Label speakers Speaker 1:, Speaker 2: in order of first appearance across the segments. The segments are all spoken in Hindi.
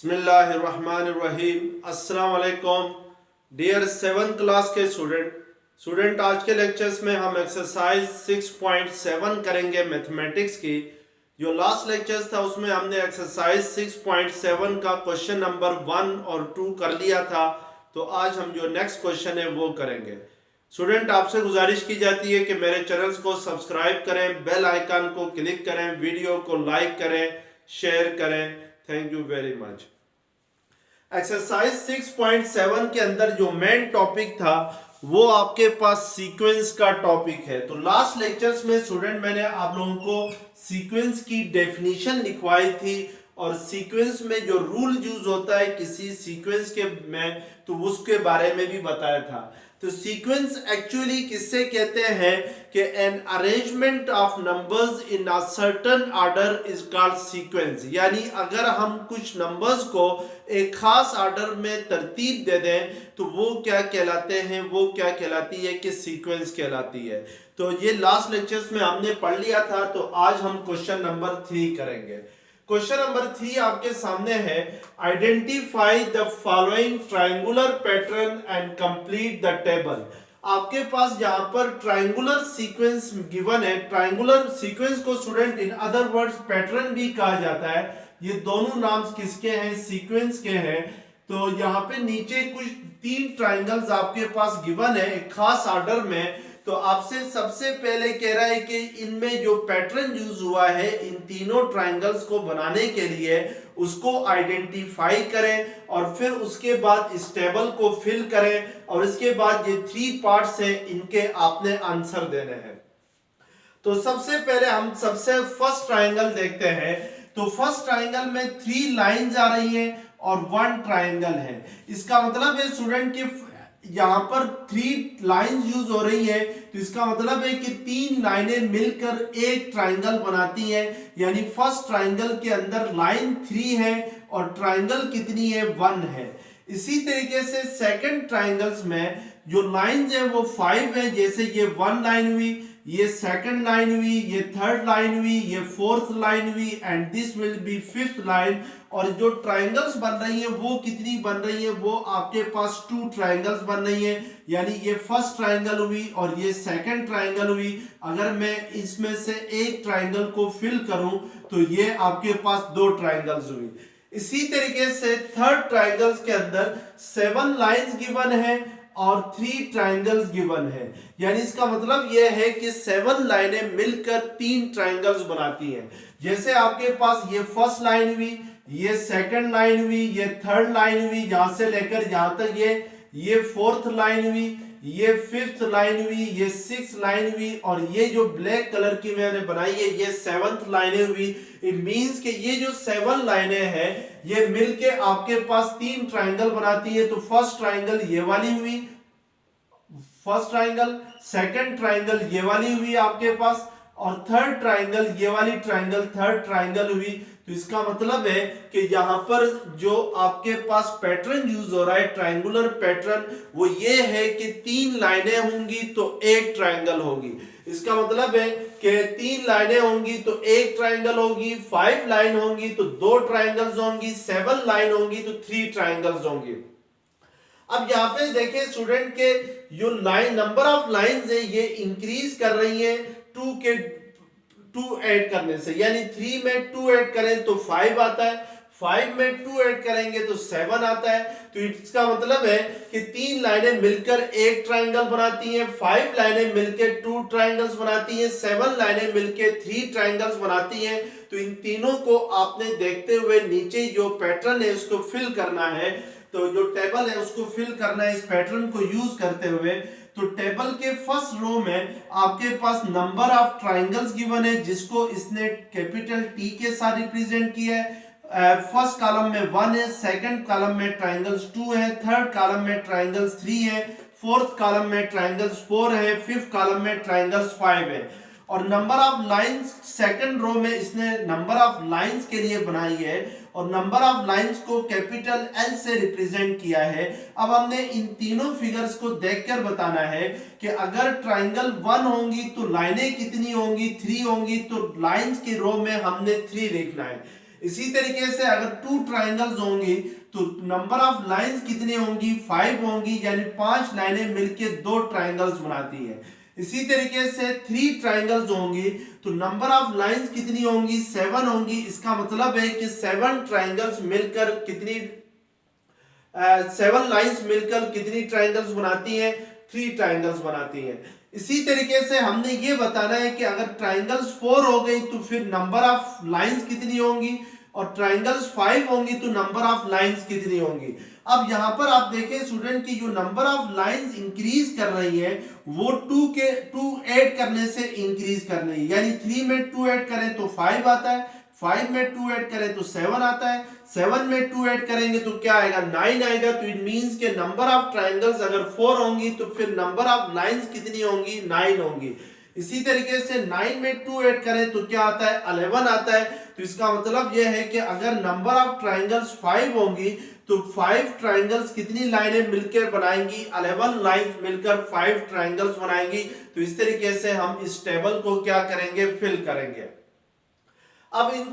Speaker 1: बिस्मिल्लाहिर्रहमानिर्रहीम। अस्सलाम वालेकुम डियर 7th क्लास के स्टूडेंट आज के लेक्चर्स में हम एक्सरसाइज 6.7 करेंगे मैथमेटिक्स की। जो लास्ट लेक्चर्स था उसमें हमने एक्सरसाइज 6.7 का क्वेश्चन नंबर 1 और 2 कर लिया था, तो आज हम जो नेक्स्ट क्वेश्चन है वो करेंगे। स्टूडेंट आपसे गुजारिश की जाती है कि मेरे चैनल्स को सब्सक्राइब करें, बेल आइकन को क्लिक करें, वीडियो को लाइक करें, शेयर करें। Thank you very much. Exercise 6.7 के अंदर जो मेन टॉपिक था वो आपके पास सीक्वेंस का टॉपिक है। तो लास्ट लेक्चर्स में स्टूडेंट मैंने आप लोगों को सीक्वेंस की डेफिनेशन लिखवाई थी और सीक्वेंस में जो रूल यूज होता है किसी सीक्वेंस के में, तो उसके बारे में भी बताया था। तो सीक्वेंस एक्चुअली किससे कहते हैं कि an arrangement of numbers in a certain order is called sequence. यानी अगर हम कुछ नंबर्स को एक खास ऑर्डर में तरतीब दे दें तो वो क्या कहलाते हैं, वो क्या कहलाती है कि सीक्वेंस कहलाती है। तो ये लास्ट लेक्चर्स में हमने पढ़ लिया था। तो आज हम क्वेश्चन नंबर 3 करेंगे। क्वेश्चन नंबर 3 आपके सामने है, identify the following triangular pattern and complete the table. आपके पास यहाँ पर ट्रायंगुलर सीक्वेंस गिवन है। ट्रायंगुलर सीक्वेंस को student in other words pattern भी कहा जाता है। ये दोनों नाम किसके हैं? सीक्वेंस के हैं। तो यहाँ पे नीचे कुछ 3 ट्रायंगल्स आपके पास गिवन है एक खास ऑर्डर में। तो आपसे सबसे पहले कह रहा है कि इनमें जो पैटर्न यूज हुआ है इन तीनों ट्रायंगल्स को बनाने के लिए उसको आइडेंटिफाई करें और फिर उसके बाद इस टेबल को फिल करें और इसके बाद ये 3 पार्ट्स हैं, इनके आपने आंसर देने हैं। तो सबसे पहले हम सबसे फर्स्ट ट्रायंगल देखते हैं। तो फर्स्ट ट्रायंगल में 3 लाइंस आ रही हैं और 1 ट्रायंगल है। इसका मतलब है स्टूडेंट कि यहाँ पर 3 लाइंस यूज हो रही है, तो इसका मतलब है कि 3 लाइनें मिलकर एक ट्रायंगल बनाती हैं। यानी फर्स्ट ट्रायंगल के अंदर लाइन 3 है और ट्रायंगल कितनी है? 1 है। इसी तरीके से सेकंड ट्रायंगल्स में जो लाइंस है वो 5 है। जैसे ये 1 लाइन हुई, ये सेकंड लाइन हुई, ये थर्ड लाइन हुई, ये फोर्थ लाइन हुई and this will be 5th line. और जो ट्रायंगल्स बन रही है वो कितनी बन रही है? वो आपके पास 2 ट्रायंगल्स बन रही है। यानी ये फर्स्ट ट्रायंगल हुई और ये सेकंड ट्रायंगल हुई। अगर मैं इसमें से एक ट्रायंगल को फिल करूं तो ये आपके पास 2 ट्रायंगल्स हुई। इसी तरीके से थर्ड ट्रायंगल्स के अंदर 7 लाइंस गिवन है और 3 ट्रायंगल्स गिवन है। यानी इसका मतलब यह है कि 7 लाइनें मिलकर 3 ट्रायंगल्स बनाती हैं। जैसे आपके पास ये फर्स्ट लाइन हुई, ये सेकंड लाइन हुई, ये थर्ड लाइन हुई, यहां से लेकर यहां तक ये फोर्थ लाइन हुई, ये 5th लाइन हुई, ये 6th लाइन हुई और ये जो ब्लैक कलर की मैंने बनाई है ये 7th लाइनें हुई। इट मींस कि ये जो 7 लाइनें हैं ये मिलके आपके पास 3 ट्रायंगल बनाती है। तो फर्स्ट ट्रायंगल ये वाली हुई, फर्स्ट ट्रायंगल, सेकंड ट्रायंगल ये वाली हुई आपके पास और थर्ड ट्रायंगल ये वाली ट्रायंगल थर्ड ट्रायंगल हुई। तो इसका मतलब है कि यहां पर जो आपके पास पैटर्न यूज हो रहा है ट्रायंगुलर पैटर्न, वो ये है कि 3 लाइनें होंगी तो एक ट्रायंगल होगी। इसका मतलब है कि 3 लाइनें होंगी तो एक ट्रायंगल होगी, 5 लाइन होंगी तो 2 ट्रायंगल्स होंगी, 7 लाइन होंगी तो 3 ट्रायंगल्स होंगी। अब यहाँ पे देखें स्टूडेंट के जो लाइन नंबर ऑफ लाइंस है ये इंक्रीज कर रही है 2 ऐड करने से। यानी 3 में 2 ऐड करें तो 5 आता है, 5 में 2 ऐड करेंगे तो 7 आता है। तो इसका मतलब है कि 3 लाइनें मिलकर एक ट्रायंगल बनाती हैं, 5 लाइनें मिलकर 2 ट्रायंगल्स बनाती हैं, 7 लाइनें मिलकर 3 ट्रायंगल्स बनाती हैं। तो इन तीनों को आपने देखते हुए नीचे जो पैटर्न है उसको फिल करना है। तो जो टेबल है उसको फिल करना है इस पैटर्न को यूज करते हुए। तो टेबल के फर्स्ट रो में आपके पास नंबर ऑफ ट्रायंगल्स गिवन है जिसको इसने कैपिटल टी के साथ रिप्रेजेंट किया है। फर्स्ट कॉलम में 1 है, सेकंड कॉलम में ट्रायंगल्स 2 है, थर्ड कॉलम में ट्रायंगल्स 3 है, फोर्थ कॉलम में ट्रायंगल्स 4 है, फिफ्थ कॉलम में ट्रायंगल्स 5 है। और number of lines second row में इसने नंबर ऑफ लाइंस के लिए बनाई है और नंबर ऑफ लाइंस को कैपिटल एल से रिप्रेजेंट किया है। अब हमने इन तीनों फिगर्स को देखकर बताना है कि अगर ट्रायंगल 1 होंगी तो लाइनें कितनी होंगी? 3 होंगी। तो लाइंस की रो में हमने 3 लिखना है। इसी तरीके से अगर 2 ट्राइंगल्स होंगी तो नंबर ऑफ लाइंस कितनी होंगी, 5 होंगी, यानी 5 लाइनें मिलकर 2 ट्राइंगल्स बनाती है। इसी तरीके से 3 ट्राइंगल्स होंगी तो नंबर ऑफ लाइंस कितनी होंगी, 7 होंगी। इसका मतलब है कि 7 ट्राइंगल्स मिलकर कितनी 7 लाइंस मिलकर कितनी ट्राइंगल्स बनाती हैं, 3 ट्राइंगल्स बनाती हैं। इसी तरीके से हमने ये बताना है कि अगर ट्राइंगल्स 4 हो गई तो फिर नंबर ऑफ लाइंस कितनी होंगी, और ट्राइंगल्स 5 होंगी तो नंबर ऑफ लाइंस कितनी होंगी। अब यहां पर आप देखें स्टूडेंट की जो नंबर ऑफ लाइंस इंक्रीज कर रही है वो 2 ऐड करने से इंक्रीज कर रही है, यानी 3 में 2 ऐड करें तो 5 आता है, 5 में 2 ऐड करें तो 7 आता है, 7 में 2 ऐड करेंगे तो क्या आएगा, 9 आएगा। तो इट मींस के नंबर ऑफ ट्राइंगल्स अगर 4 होंगी तो फिर नंबर ऑफ लाइंस कितनी होंगी, 9 होंगी। इसी तरीके से 9 में 2 ऐड करें तो क्या आता है, 11 आता है। तो इसका मतलब यह है कि अगर नंबर ऑफ ट्राइंगल्स 5 होंगी तो 5 ट्राइंगल्स कितनी लाइनें मिलकर बनाएंगी, 11 लाइंस मिलकर 5 ट्राइंगल्स बनाएंगी। तो इस तरीके से हम इस टेबल को क्या करेंगे, फिल करेंगे। अब इन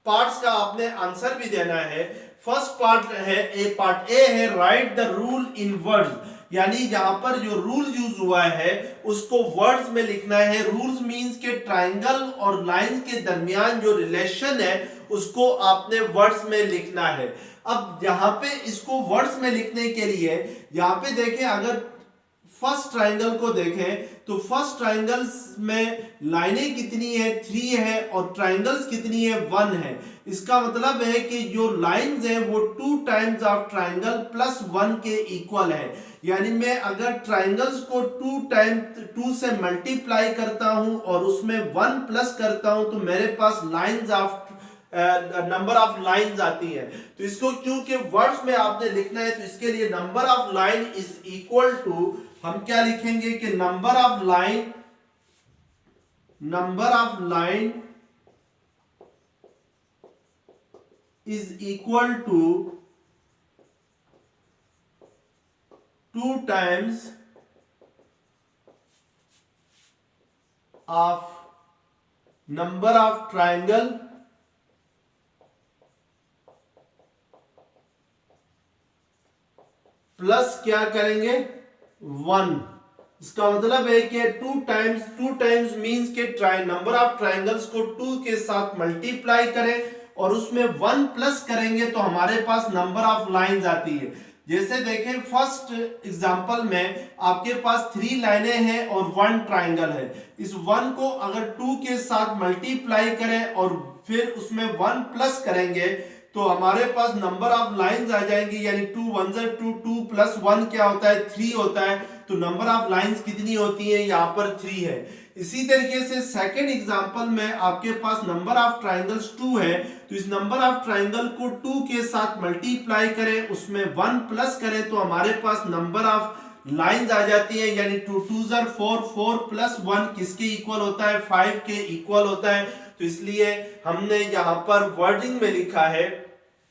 Speaker 1: पार्ट्स का आपने आंसर भी देना है। फर्स्ट पार्ट है पार्ट ए है right the rule in words, यानी यहां पर जो रूल यूज हुआ है उसको वर्ड्स में लिखना है। रूल्स मींस के ट्राइंगल और लाइंस के दरमियान जो रिलेशन है उसको आपने वर्ड्स में लिखना है। अब यहां पे इसको वर्ड्स में लिखने के लिए यहां पे देखें, अगर फर्स्ट ट्राइंगल को देखें तो फर्स्ट ट्राइंगल्स में लाइनें कितनी है, 3 है, और ट्राइंगल्स कितनी है, 1 है। इसका मतलब है कि जो लाइंस है वो 2 टाइम्स ऑफ ट्राइंगल प्लस 1 के इक्वल है। यानी मैं अगर ट्राइंगल्स को 2 से मल्टीप्लाई करता हूं और उसमें 1 प्लस करता हूं तो मेरे पास lines of number of lines आती है। तो इसको क्योंकि वर्ड्स में आपने लिखना है तो इसके लिए number of line is equal to, हम क्या लिखेंगे कि number of line is equal to 2 times of number of triangle plus क्या करेंगे, 1। इसका मतलब है कि 2 टाइम्स मींस के नंबर ऑफ ट्राइंगल्स को 2 के साथ मल्टीप्लाई करें और उसमें 1 प्लस करेंगे तो हमारे पास नंबर ऑफ लाइंस आती है। जैसे देखें फर्स्ट एग्जांपल में आपके पास 3 लाइनें हैं और 1 ट्राइंगल है। इस 1 को अगर 2 के साथ मल्टीप्लाई करें और फिर उसमें 1 प्लस करेंगे तो हमारे पास नंबर ऑफ लाइंस आ जाएंगी, यानी 2 1 2 2 प्लस 1 क्या होता है, 3 होता है। तो नंबर ऑफ लाइंस कितनी होती है, यहाँ पर 3 है। इसी तरीके से सेकंड एग्जांपल में आपके पास नंबर ऑफ ट्राइंगल्स 2 है, तो इस नंबर ऑफ ट्राइंगल को 2 के साथ मल्टीप्लाई करें, उसमें 1 प्लस करें तो हमारे पास नंबर ऑफ लाइंस आ जाती है, यानी 2 2 4 4 प्लस 1 किसके इक्वल होता है, 5 के इक्वल होता है। तो इसलिए हमने यहाँ पर वर्डिंग में लिखा है,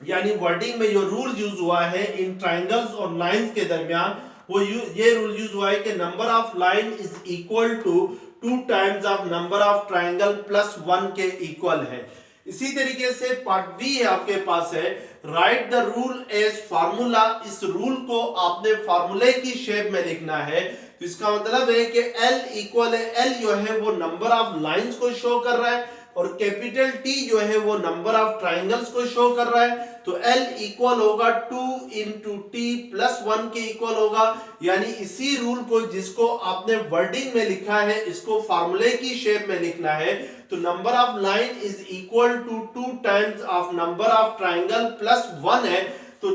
Speaker 1: यानी वर्डिंग में जो रूल यूज हुआ है इन ट्राइंगल्स और लाइंस के दरमियान वो ये रूल यूज हुआ है कि number of line is equal to 2 times of number of triangle plus 1 के इक्वल है। इसी तरीके से पार्ट बी है आपके पास है right the rule as formula. इस रूल को आपने फार्मूले की शेप में लिखना है। तो इसका मतलब है कि L इक्वल है, L जो है वो नंबर ऑफ लाइंस को शो कर रहा है और कैपिटल T जो है वो नंबर ऑफ ट्राइंगल्स को शो कर रहा है। तो L इक्वल होगा 2 इंटू T प्लस 1 के इक्वल होगा। यानी इसी रूल को जिसको आपने वर्डिंग में लिखा है इसको फार्मूले की शेप में लिखना है। तो number of line is equal to 2 times of number of triangle plus 1 है। तो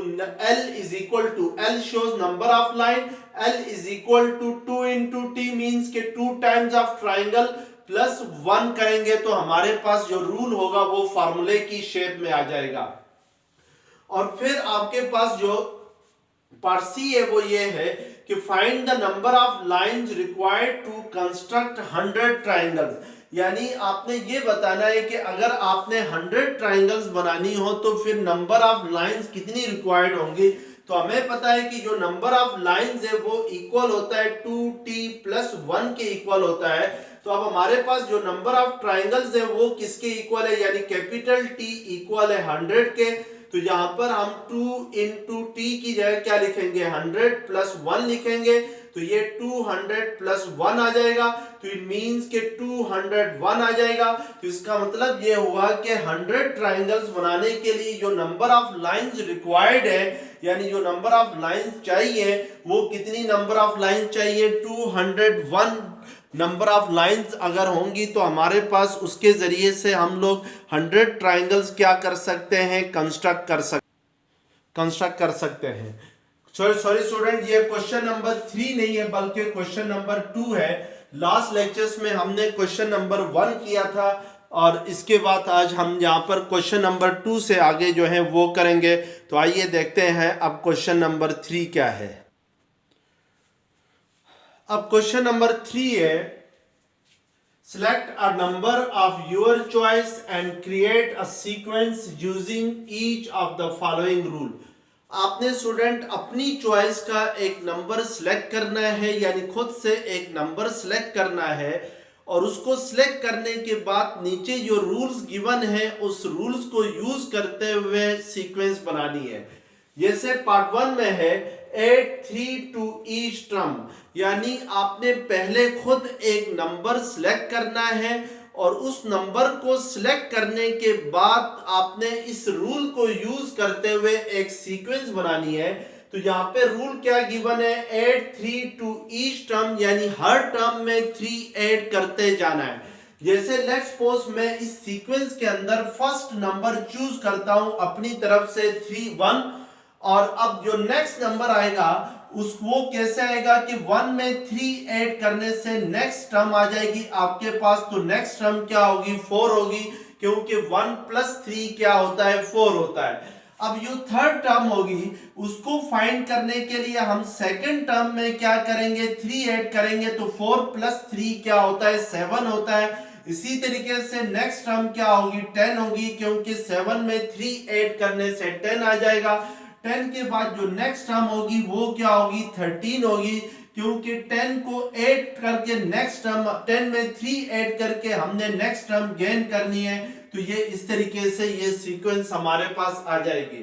Speaker 1: L is equal to, L shows number of line, L is equal to 2 into T means के 2 टाइम्स ऑफ ट्राइंगल प्लस 1 करेंगे तो हमारे पास जो रूल होगा वो फार्मूले की शेप में आ जाएगा। और फिर आपके पास जो पार्ट सी है वो ये है कि find the number of lines required to construct 100 triangles. यानी आपने ये बताना है कि अगर आपने 100 ट्राइंगल्स बनानी हो तो फिर नंबर ऑफ लाइंस कितनी रिक्वायर्ड होंगी। तो हमें पता है कि जो नंबर ऑफ लाइंस है वो इक्वल होता है 2t प्लस 1 के इक्वल होता है। तो अब हमारे पास जो नंबर ऑफ ट्राइंगल्स है वो किसके इक्वल है, यानी कैपिटल टी इक्वल है 100 के। तो यहाँ पर हम 2 इंटू टी की जगह क्या लिखेंगे, 100 प्लस 1 लिखेंगे। तो ये 200 प्लस 1 आ जाएगा। तो इट मींस के 201 आ जाएगा। तो इसका मतलब ये हुआ कि 100 ट्राइंगल्स बनाने के लिए जो नंबर ऑफ लाइंस रिक्वायर्ड है, यानी जो नंबर ऑफ लाइंस चाहिए वो कितनी नंबर ऑफ लाइन चाहिए, 201 नंबर ऑफ लाइंस अगर होंगी तो हमारे पास उसके जरिए से हम लोग 100 ट्राइंगल्स क्या कर सकते हैं, कंस्ट्रक्ट कर सकते हैं। सॉरी स्टूडेंट, ये क्वेश्चन नंबर 3 नहीं है बल्कि क्वेश्चन नंबर 2 है। लास्ट लेक्चर्स में हमने क्वेश्चन नंबर 1 किया था और इसके बाद आज हम यहाँ पर क्वेश्चन नंबर 2 से आगे जो है वो करेंगे। तो आइए देखते हैं अब क्वेश्चन नंबर 3 क्या है। अब क्वेश्चन नंबर 3 है, select a number of your choice and create a sequence using each of the following rule। आपने स्टूडेंट अपनी चॉइस का एक नंबर सिलेक्ट करना है, यानी खुद से एक नंबर सिलेक्ट करना है और उसको सिलेक्ट करने के बाद नीचे जो रूल्स गिवन है उस रूल्स को यूज करते हुए सीक्वेंस बनानी है। जैसे पार्ट 1 में है add 3 to each term, यानी आपने पहले खुद एक नंबर सिलेक्ट करना है और उस नंबर को सिलेक्ट करने के बाद आपने इस रूल को यूज करते हुए एक सीक्वेंस बनानी है। तो यहाँ पे रूल क्या गिवन है, add 3 to each term, यानी हर टर्म में 3 ऐड करते जाना है। जैसे लेट्स सपोज मैं इस सीक्वेंस के अंदर फर्स्ट नंबर चूज करता हूं अपनी तरफ से 1 और अब जो नेक्स्ट नंबर आएगा वो कैसे आएगा कि 1 में 3 ऐड करने से नेक्स्ट टर्म आ जाएगी आपके पास। तो नेक्स्ट टर्म क्या होगी, 4 होगी, क्योंकि 1 प्लस 3 क्या होता है, 4 होता है। अब जो थर्ड टर्म होगी उसको फाइंड करने के लिए हम सेकंड टर्म में क्या करेंगे, 3 ऐड करेंगे। तो 4 प्लस 3 क्या होता है, 7 होता है। इसी तरीके से नेक्स्ट टर्म क्या होगी, 10 होगी, क्योंकि 7 में 3 ऐड करने से 10 आ जाएगा। 10 के बाद जो नेक्स्ट टर्म होगी वो क्या होगी, 13 होगी, क्योंकि 10 को ऐड करके नेक्स्ट टर्म 10 में 3 ऐड करके हमने नेक्स्ट टर्म गेन करनी है। तो ये इस तरीके से ये सीक्वेंस हमारे पास आ जाएगी।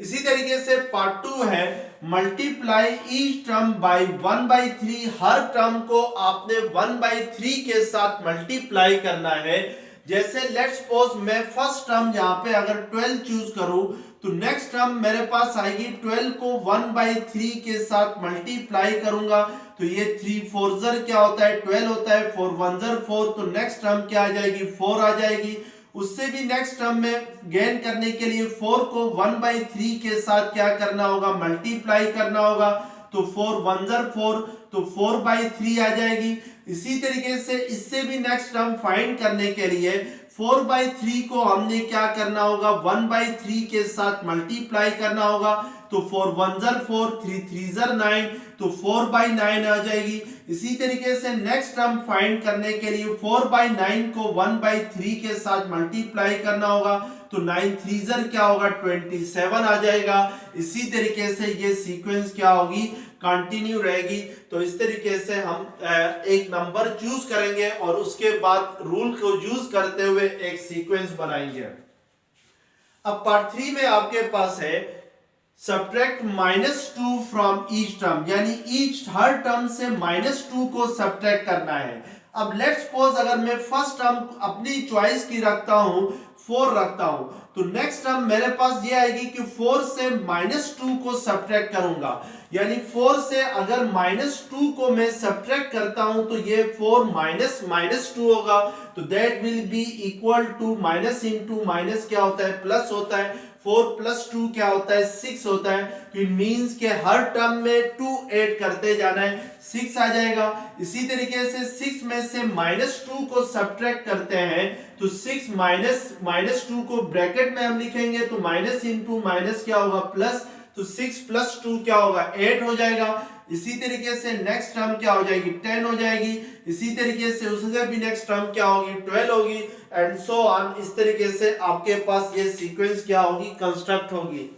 Speaker 1: इसी तरीके से पार्ट 2 है multiply each term by 1/3। Her term को आपने 1/3 के साथ मल्टीप्लाई करना है। जैसे लेट्स सपोज मैं फर्स्ट टर्म यहाँ पे अगर 12 चूज करूं तो नेक्स्ट टर्म मेरे पास आएगी 12 को 1/3 के साथ मल्टीप्लाई करूंगा। तो ये 3 4 जर क्या होता है, 12 होता है, 4 1 जर 4। तो नेक्स्ट टर्म क्या आ जाएगी, 4 आ जाएगी। उससे भी नेक्स्ट टर्म में गेन करने के लिए 4 को 1/3 के साथ क्या करना होगा, मल्टीप्लाई करना होगा। तो 4 1 जर 4, तो 4/3 आ जाएगी। इसी तरीके से इससे भी नेक्स्ट टर्म फाइंड करने के लिए 4/3 को हमने क्या करना होगा, 1/3 के साथ मल्टीप्लाई करना होगा। तो 4 1 जर 4, 3 3 जर 9, तो 4/9 आ जाएगी। इसी तरीके से नेक्स्ट टर्म फाइंड करने के लिए 4/9 को 1/3 के साथ मल्टीप्लाई करना होगा। तो 9 3 जर क्या होगा, 27 आ जाएगा। इसी तरीके से ये सीक्वेंस क्या होगी, कंटिन्यू रहेगी। तो इस तरीके से हम एक नंबर चूज करेंगे और उसके बाद रूल को यूज करते हुए एक सीक्वेंस बनाएंगे। अब पार्ट 3 में आपके पास है सब्ट्रैक्ट -2 फ्रॉम ईच टर्म, यानी ईच हर टर्म से -2 को सब्ट्रैक्ट करना है। अब लेट्स सपोज अगर मैं फर्स्ट टर्म अपनी चॉइस की रखता हूं, 4 रखता हूं, तो नेक्स्ट टर्म मेरे पास ये आएगी कि 4 से -2 को सब्ट्रैक्ट करूंगा। यानी 4 से अगर -2 को मैं सब्ट्रैक्ट करता हूं तो ये 4 -2 होगा। तो that will be equal to minus into minus क्या होता है, प्लस होता है। 4 प्लस 2 क्या होता है, 6 होता है। तो इट मींस के हर टर्म में 2 ऐड करते जाना है, 6 आ जाएगा। इसी तरीके से 6 में से -2 को सब्ट्रैक्ट करते हैं तो 6 -2 को ब्रैकेट में हम लिखेंगे तो माइनस इंटू माइनस क्या होगा, प्लस। तो 6 प्लस 2 क्या होगा, 8 हो जाएगा। इसी तरीके से नेक्स्ट टर्म क्या हो जाएगी, 10 हो जाएगी। इसी तरीके से उससे भी नेक्स्ट टर्म क्या होगी, 12 होगी, एंड सो ऑन। इस तरीके से आपके पास ये सीक्वेंस क्या होगी, कंस्ट्रक्ट होगी।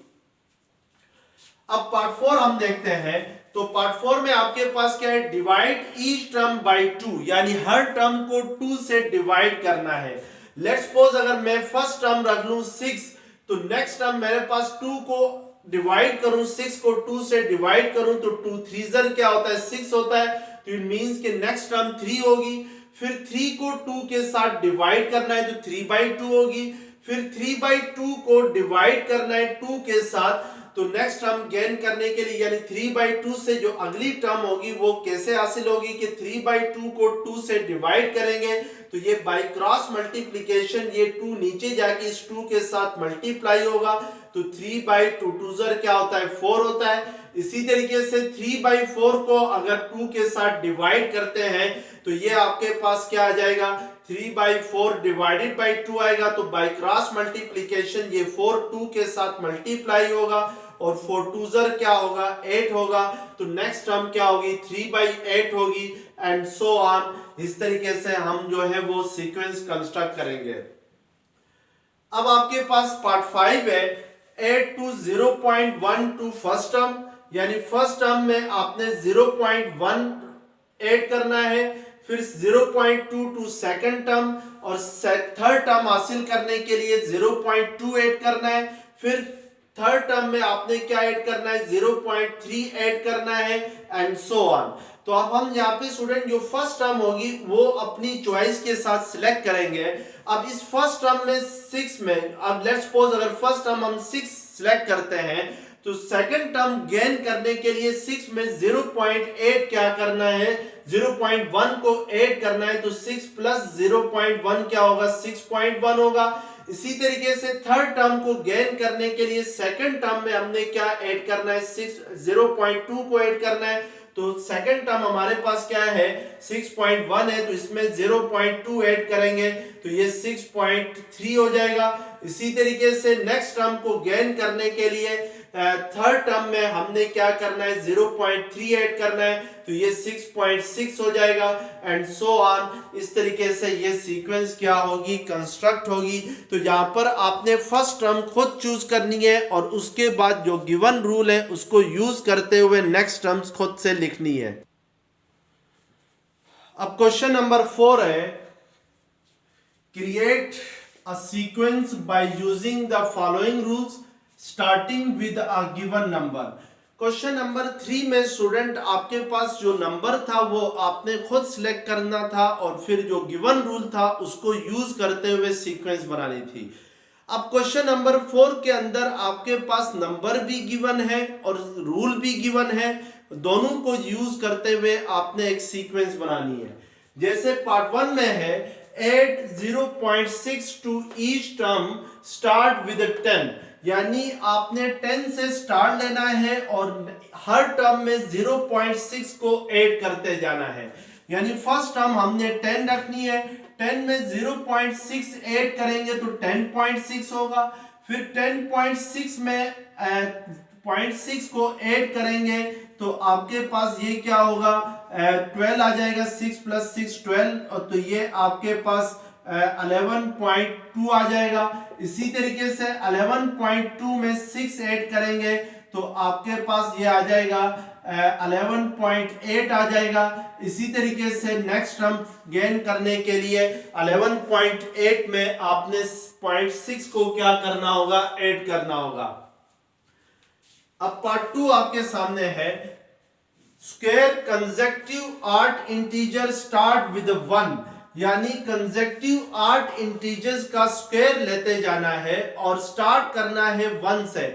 Speaker 1: अब पार्ट 4 हम देखते हैं तो पार्ट 4 में आपके पास क्या है, डिवाइड ईच टर्म बाय 2, यानी हर टर्म को 2 से डिवाइड करना है। लेट्स सपोज अगर मैं फर्स्ट टर्म रख लूं 6, तो नेक्स्ट टर्म मेरे पास 2 को डिवाइड करूं, 6 को 2 से डिवाइड करूं तो 2 3 क्या होता है, 6 होता है। तो इट मींस कि नेक्स्ट टर्म 3 होगी। फिर 3 को 2 के साथ डिवाइड करना है तो 3/2 होगी। फिर 3/2 को डिवाइड करना है 2 के साथ, तो नेक्स्ट टर्म गेन करने के लिए यानी 3/2 से जो अगली टर्म होगी वो कैसे हासिल होगी कि 3/2 को 2 से डिवाइड करेंगे तो ये बाय क्रॉस मल्टीप्लिकेशन ये 2 नीचे जाके इस 2 के साथ मल्टीप्लाई होगा, तो 3/2 2 क्या होता है, 4 होता है। इसी तरीके से 3/4 को अगर 2 के साथ डिवाइड करते हैं तो ये आपके पास क्या आ जाएगा, 3/4 डिवाइडेड बाय 2 आएगा। तो बाय क्रॉस मल्टीप्लिकेशन ये 4 2 के साथ मल्टीप्लाई होगा और 4 2 क्या होगा, 8 होगा। तो नेक्स्ट टर्म क्या होगी, 3/8 होगी एंड सो ऑन। इस तरीके से हम जो है वो सीक्वेंस कंस्ट्रक्ट करेंगे। अब आपके पास पार्ट 5 है, add to 0.1 to first term, यानी फर्स्ट टर्म में आपने 0.1 ऐड करना है, फिर 0.2 टू सेकंड टर्म और थर्ड टर्म हासिल करने के लिए 0.2 ऐड करना है। फिर थर्ड टर्म में आपने क्या ऐड करना है, 0.3 ऐड करना है एंड सो ऑन। तो अब हम यहाँ पे स्टूडेंट जो फर्स्ट टर्म होगी वो अपनी चॉइस के साथ सिलेक्ट करेंगे। अब इस फर्स्ट टर्म में 6 में, अब लेट्स सपोज अगर फर्स्ट टर्म हम 6 सिलेक्ट करते हैं तो सेकंड टर्म गेन करने के लिए 6 में 0.8 क्या करना है, 0.1 को ऐड करना है, तो 6 प्लस 0.1 क्या होगा, 6.1 होगा। इसी तरीके से थर्ड टर्म को गेन करने के लिए सेकंड टर्म में हमने क्या ऐड करना है, 0.2 को ऐड करना है, तो सेकंड टर्म हमारे पास क्या है, 6.1 है, तो इसमें 0.2 ऐड करेंगे तो ये 6.3 हो जाएगा। इसी तरीके से नेक्स्ट टर्म को गेन करने के लिए थर्ड टर्म में हमने क्या करना है, 0.3 ऐड करना है, तो ये 6.6 हो जाएगा एंड सो ऑन। इस तरीके से ये सीक्वेंस क्या होगी, कंस्ट्रक्ट होगी। तो यहाँ पर आपने फर्स्ट टर्म खुद चूज करनी है और उसके बाद जो गिवन रूल है उसको यूज करते हुए नेक्स्ट टर्म्स खुद से लिखनी है। अब क्वेश्चन नंबर 4 है, create a sequence by using the following rules starting with a given number. Question number 3 में स्टूडेंट आपके पास जो नंबर था वो आपने खुद सिलेक्ट करना था और फिर जो गिवन रूल था उसको यूज करते हुए सीक्वेंस बनानी थी। अब क्वेश्चन नंबर 4 के अंदर आपके पास नंबर भी गिवन है और रूल भी गिवन है, दोनों को यूज करते हुए आपने एक सीक्वेंस बनानी है। जैसे पार्ट 1 में है, add 0.6 to each term start with 10, यानी आपने 10 से स्टार्ट लेना है और हर टर्म में 0.6 को ऐड करते जाना है। यानी फर्स्ट टर्म हमने 10 रखनी है, 10 में 0.6 ऐड करेंगे तो 10.6 होगा। फिर 10.6 में 0.6 को ऐड करेंगे तो आपके पास ये क्या होगा, 12 आ जाएगा, 6 प्लस 6 12, और तो ये आपके पास 11.2 आ जाएगा। इसी तरीके से 11.2 में 6 ऐड करेंगे तो आपके पास ये आ जाएगा 11.8 आ जाएगा। इसी तरीके से नेक्स्ट टर्म गेन करने के लिए 11.8 में आपने 0.6 को क्या करना होगा, ऐड करना होगा। अब पार्ट 2 आपके सामने है, स्क्वायर कंसेक्यूटिव आठ इंटीजर स्टार्ट विद 1, यानी कंसेक्यूटिव 8 इंटीजर्स का स्क्वायर लेते जाना है और स्टार्ट करना है 1 से।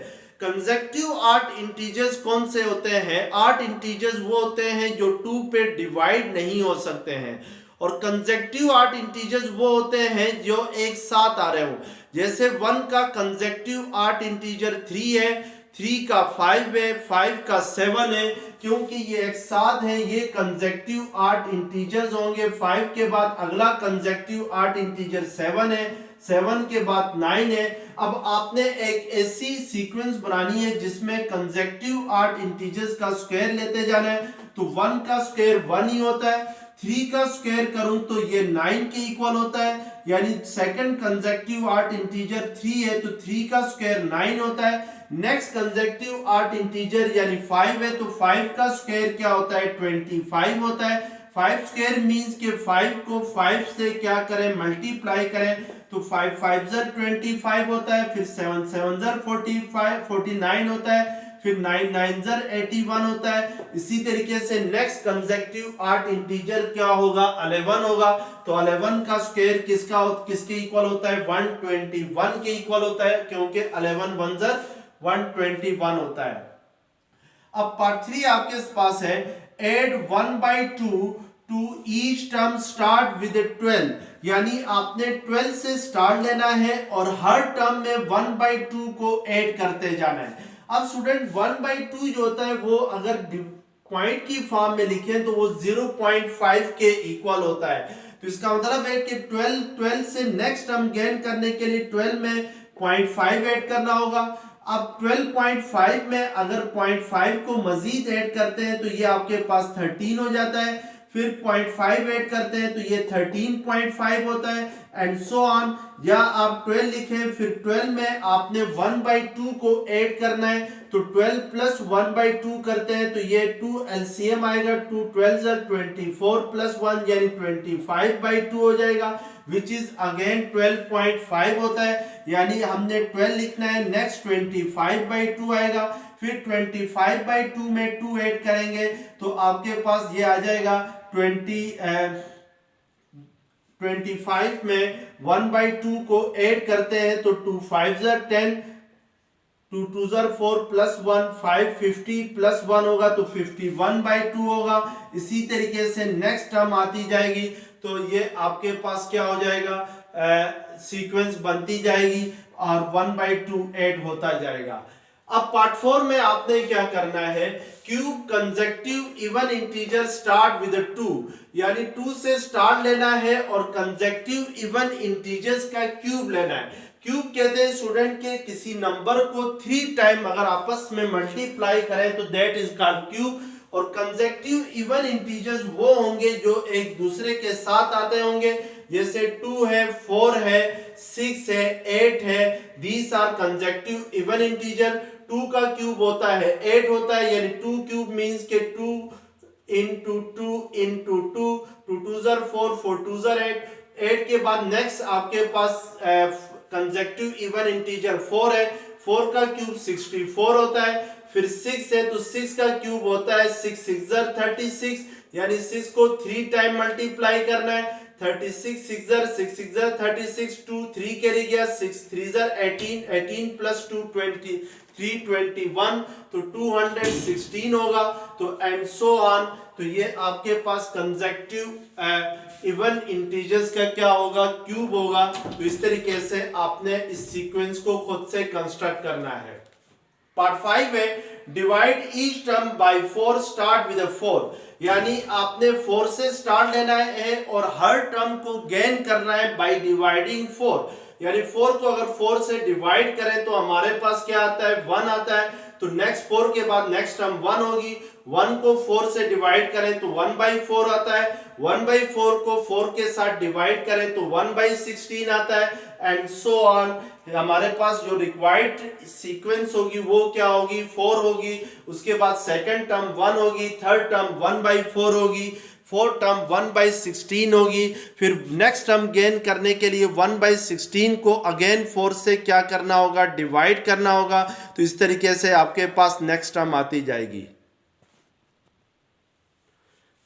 Speaker 1: कंसेक्यूटिव 8 इंटीजर्स कौन से होते हैं, 8 इंटीजर्स वो होते हैं जो 2 पे डिवाइड नहीं हो सकते हैं, और कंसेक्यूटिव 8 इंटीजर्स वो होते हैं जो एक साथ आ रहे हो। जैसे 1 का कंसेक्यूटिव 8 इंटीजर 3 है, 3 का 5 है, 5 का 7 है, क्योंकि ये एक साथ है, ये कंसेक्यूटिव 8 इंटीजर्स होंगे। 5 के बाद अगला कंसेक्यूटिव 8 इंटीजर 7 है, 7 के बाद 9 है। अब आपने एक ऐसी सीक्वेंस बनानी है जिसमें कंसेक्यूटिव 8 इंटीजर्स का स्क्वायर लेते जाना है। तो 1 का स्क्वायर 1 ही होता है, 3 का स्क्वायर करूं तो ये 9 के इक्वल होता है, यानी सेकंड कंसेक्यूटिव ऑड इंटीजर 3 है तो 3 का स्क्वायर 9 होता है। नेक्स्ट कंसेक्यूटिव ऑड इंटीजर यानी 5 है तो 5 का स्क्वायर क्या होता है 25 होता है। 5 स्क्वायर मींस के 5 को 5 से क्या करें मल्टीप्लाई करें तो 5 5 ज़र 25 होता है, फिर 7 7 ज़र 49 होता है, फिर 9 9 ज़र 81 होता है। इसी तरीके से नेक्स्ट कंसेक्यूटिव ऑड इंटीजर क्या होगा 11 होगा, तो 11 का स्क्वायर किसके इक्वल होता है 121 के इक्वल होता है, क्योंकि 11 1 ज़र 121 होता है। अब पार्ट 3 आपके पास है add 1/2 to each term start with 12, यानी आपने 12 से स्टार्ट लेना है और हर टर्म में 1/2 को ऐड करते जाना है। अब स्टूडेंट 1/2 जो होता है वो अगर पॉइंट की फॉर्म में लिखें तो वो 0.5 के इक्वल होता है। तो इसका मतलब है कि 12 से नेक्स्ट टर्म गेन करने के लिए 12 में 0.5 ऐड करना होगा। अब 12.5 में अगर 0.5 को मजीद ऐड करते हैं तो ये आपके पास 13 हो जाता है, फिर 0.5 ऐड करते हैं तो ये 13.5 होता है, एंड सो ऑन। या आप 12 लिखें, फिर 12 में आपने 1/2 को ऐड करना है तो 12 प्लस 1/2 करते हैं तो ये 2 एलसीएम आएगा, 2 12 ज़र 24 प्लस 1 यानी 25/2 हो जाएगा, विच इज अगेन 12.5 होता है। यानी हमने 12 लिखना है, नेक्स्ट 25/2 आएगा, फिर 25/2 में 2 ऐड करेंगे तो आपके पास ये आ जाएगा 25 में 1/2 को ऐड करते हैं तो 2 5 ज़र 10, 2 2 ज़र 4 प्लस 1 5 50 प्लस 1 होगा तो 51/2 होगा। इसी तरीके से नेक्स्ट टर्म आती जाएगी तो ये आपके पास क्या हो जाएगा सीक्वेंस बनती जाएगी और 1/2 ऐड होता जाएगा। अब पार्ट 4 में आपने क्या करना है, cube consecutive even integer start with 2, यानी 2 से स्टार्ट लेना है और कंसेक्यूटिव इवन इंटीजर्स का क्यूब लेना है। क्यूब कहते हैं स्टूडेंट के किसी नंबर को 3 टाइम अगर आपस में मल्टीप्लाई करें तो दैट इज कॉल्ड क्यूब। और कंसेक्यूटिव इवन इंटीजर्स वो होंगे जो एक दूसरे के साथ आते होंगे, जैसे 2 है 4 है 6 है 8 है, these are consecutive even integer. 2 का क्यूब होता है 8 होता है, यानी 2 क्यूब मींस के 2 into 2 into 2, 2 2 ज़र 4 4 2 ज़र 8। 8 के बाद नेक्स्ट आपके पास कंसेक्यूटिव इवन इंटीजर 4 है, 4 का क्यूब 64 होता है, फिर 6 है तो 6 का क्यूब होता है 6 6 ज़र 36, यानी 6 को 3 टाइम मल्टीप्लाई करना है, 36 6 ज़र 6 6 ज़र 36, 2 3 कैरी गया, 6 3 ज़र 18, 18 प्लस 2 20 321 तो 216 होगा, तो एंड सो ऑन। तो ये आपके पास कंसेक्यूटिव इवन इंटीजर्स का क्या होगा क्यूब होगा। तो इस तरीके से आपने इस सीक्वेंस को खुद से कंस्ट्रक्ट करना है। पार्ट 5 है divide each term by 4 start with 4, यानी आपने 4 से स्टार्ट लेना है और हर टर्म को गेन करना है बाय डिवाइडिंग 4, यानी 4 को अगर 4 से डिवाइड करें तो हमारे पास क्या आता है 1 आता है, तो नेक्स्ट 4 के बाद नेक्स्ट टर्म 1 होगी। 1 को 4 से डिवाइड करें तो 1/4 आता है, 1/4 को 4 के साथ डिवाइड करें तो 1/16 आता है, एंड सो ऑन। हमारे पास जो रिक्वायर्ड सीक्वेंस होगी वो क्या होगी 4 होगी, उसके बाद सेकंड टर्म 1 होगी, थर्ड टर्म 1/4 होगी, फोर्थ टर्म 1/16 होगी, फिर नेक्स्ट टर्म गेन करने के लिए 1/16 को अगेन 4 से क्या करना होगा डिवाइड करना होगा। तो इस तरीके से आपके पास नेक्स्ट टर्म आती जाएगी।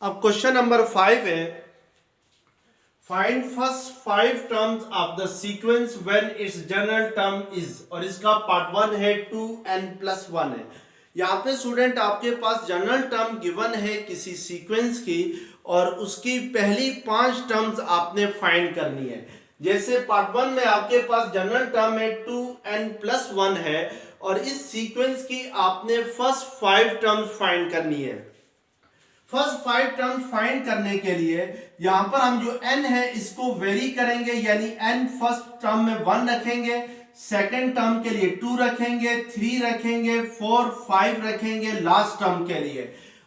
Speaker 1: अब क्वेश्चन नंबर 5 है find first 5 terms of the sequence when it's general term is, और इसका पार्ट 1 है 2n+1 है। यहाँ पे स्टूडेंट आपके पास जनरल टर्म गिवन है किसी सीक्वेंस की और उसकी पहली 5 टर्म्स आपने फाइंड करनी है। जैसे पार्ट 1 में आपके पास जनरल टर्म है 2n+1 है और इस सीक्वेंस की आपने फर्स्ट 5 टर्म्स फाइंड करनी है। फर्स्ट 5 टर्म्स फाइंड करने के लिए यहां पर हम जो n है इसको वेरी करेंगे, यानी n फर्स्ट टर्म में 1 रखेंगे, सेकंड टर्म के लिए 2 रखेंगे, 3 रखेंगे, 4 5 रखेंगे लास्ट टर्म के लिए।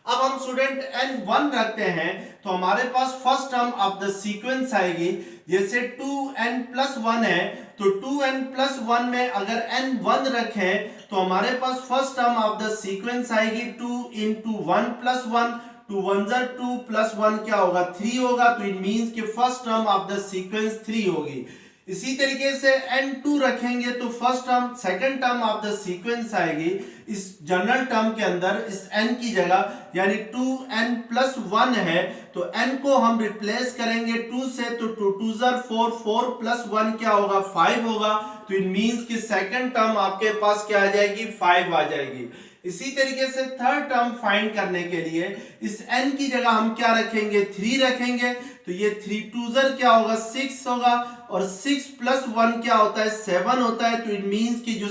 Speaker 1: अब हम स्टूडेंट n1 रखते हैं तो हमारे पास first term of the sequence आएगी, जैसे 2n+1 है तो 2n+1 में अगर n1 रखें तो हमारे पास first term of the sequence आएगी 2 into 1+1, 2 1 2 प्लस 1 क्या होगा 3 होगा, तो इट मींस कि first term of the sequence 3 होगी। इसी तरीके से n2 रखेंगे तो first term second term of the sequence आएगी इस जनरल टर्म के अंदर इस n की जगह, यानी 2n+1 है तो n को हम रिप्लेस करेंगे 2 से, तो 2 2 4, 4 प्लस 1 क्या होगा 5 होगा, तो इट मींस कि सेकंड टर्म आपके पास क्या आ जाएगी 5 आ जाएगी। इसी तरीके से थर्ड टर्म फाइंड करने के लिए इस n की जगह हम क्या रखेंगे 3 रखेंगे, तो ये 3 2 क्या होगा 6 होगा, और 6 प्लस 1 क्या होता है 7 होता है, तो इट मींस कि जो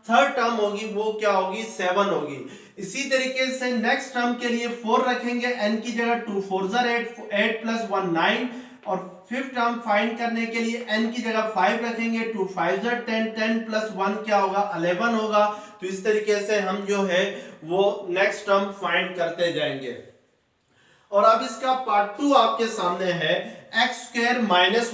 Speaker 1: थर्ड टर्म होगी वो क्या होगी 7 होगी। इसी तरीके से नेक्स्ट टर्म के लिए 4 रखेंगे, n की जगह 2 4 8, 8 प्लस 1 9, और फिफ्थ टर्म फाइंड करने के लिए n की जगह 5 रखेंगे, 2 5 10, 10 प्लस 1 क्या होगा 11 होगा। तो इस तरीके से हम जो है वो नेक्स्ट टर्म फाइंड करते जाएंगे। और अब इसका पार्ट 2 आपके सामने है, x² -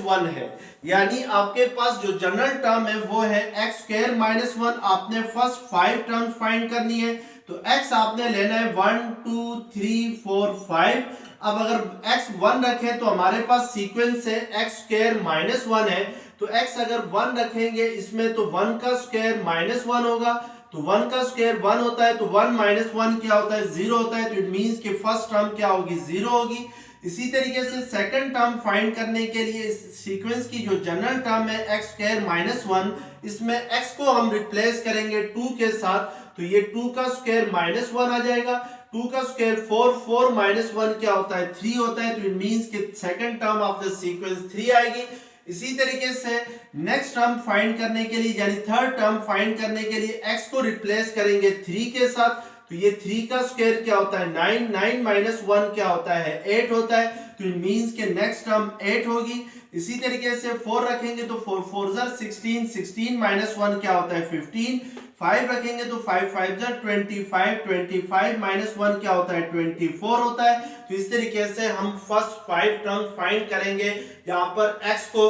Speaker 1: 1 है, यानी आपके पास जो जनरल टर्म है वो है x² - 1। आपने फर्स्ट 5 टर्म्स फाइंड करनी है, तो x आपने लेना है 1 2 3 4 5। अब अगर x 1 रखें तो हमारे पास सीक्वेंस है x² - 1 है, तो x अगर 1 रखेंगे इसमें तो 1 का स्क्वायर -1 होगा, तो 1 का स्क्वायर 1 होता है, तो 1 - 1 क्या होता है 0 होता है, तो इट मींस कि फर्स्ट टर्म क्या होगी 0 होगी। इसी तरीके से सेकंड टर्म फाइंड करने के लिए इस सीक्वेंस की जो जनरल टर्म है x² - 1, इसमें x को हम रिप्लेस करेंगे 2 के साथ, तो ये 2 का स्क्वायर -1 आ जाएगा, 2 का स्क्वायर 4, 4 - 1 क्या होता है 3 होता है, तो इट मींस कि second term of the sequence 3 आएगी। इसी तरीके से नेक्स्ट टर्म फाइंड करने के लिए यानी थर्ड टर्म फाइंड करने के लिए x को रिप्लेस करेंगे 3 के साथ, तो ये 3 का स्क्वायर क्या होता है 9, 9 - 1 क्या होता है 8 होता है, तो इट मींस के नेक्स्ट टर्म 8 होगी। इसी तरीके से 4 रखेंगे तो 4 4 16, 16 - 1 क्या होता है 15, 5 रखेंगे तो 5 5 25, 25 - 1 क्या होता है 24 होता है। तो इस तरीके से हम फर्स्ट 5 टर्म फाइंड करेंगे, यहाँ पर x को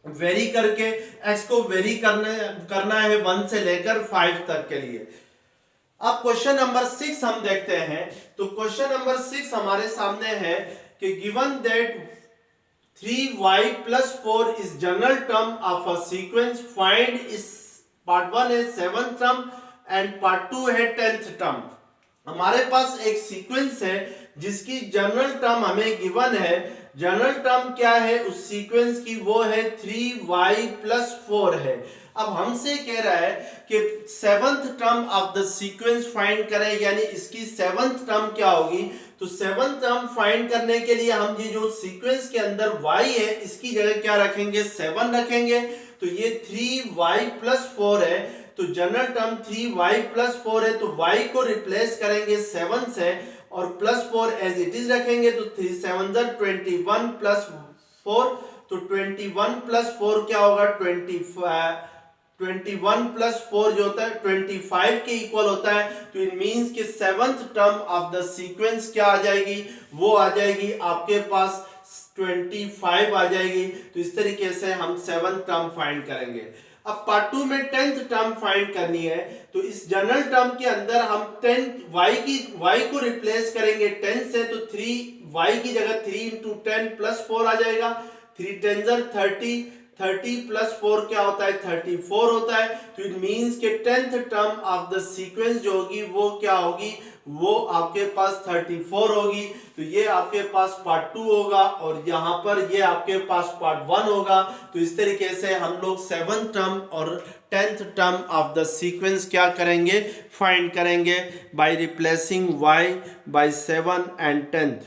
Speaker 1: वेरी करके x को वेरी करना है 1 से लेकर 5 तक के लिए। अब क्वेश्चन नंबर 6 हम देखते हैं, तो क्वेश्चन नंबर 6 हमारे सामने है कि given that 3y + 4 is general term of a sequence, find इस पार्ट 1 है 7th टर्म एंड पार्ट 2 है 10th टर्म। हमारे पास एक सीक्वेंस है जिसकी जनरल टर्म हमें गिवन है। जनरल टर्म क्या है उस सीक्वेंस की, वो है 3y + 4 है। अब हमसे कह रहा है कि 7th term of the sequence find करें, यानी इसकी 7th टर्म क्या होगी। तो 7th टर्म फाइंड करने के लिए हम ये जो सीक्वेंस के अंदर y है इसकी जगह क्या रखेंगे 7 रखेंगे, तो ये 3y + 4 है, तो जनरल टर्म 3y + 4 है, तो y को रिप्लेस करेंगे 7 से और +4 एज इट इज रखेंगे, तो 3 7 21 + 4, तो 21 + 4 क्या होगा 21 + 4 जो होता है 25 के इक्वल होता है। तो इट मींस कि 7th term of the sequence क्या आ जाएगी, वो आ जाएगी आपके पास 25 आ जाएगी। तो इस तरीके से हम 7th टर्म फाइंड करेंगे। अब पार्ट 2 में 10th टर्म फाइंड करनी है, तो इस जनरल टर्म के अंदर हम 10 y को रिप्लेस करेंगे 10 से, तो 3y की जगह 3 × 10 + 4 आ जाएगा, 3 10 30, 30 + 4 क्या होता है 34 होता है। तो इट मींस कि 10th term of the sequence जो होगी वो क्या होगी, वो आपके पास 34 होगी। तो ये आपके पास पार्ट 2 होगा और यहाँ पर ये आपके पास पार्ट 1 होगा। तो इस तरीके से हम लोग 7th टर्म और 10th term of the sequence क्या करेंगे फाइंड करेंगे by replacing y by 7 and 10th।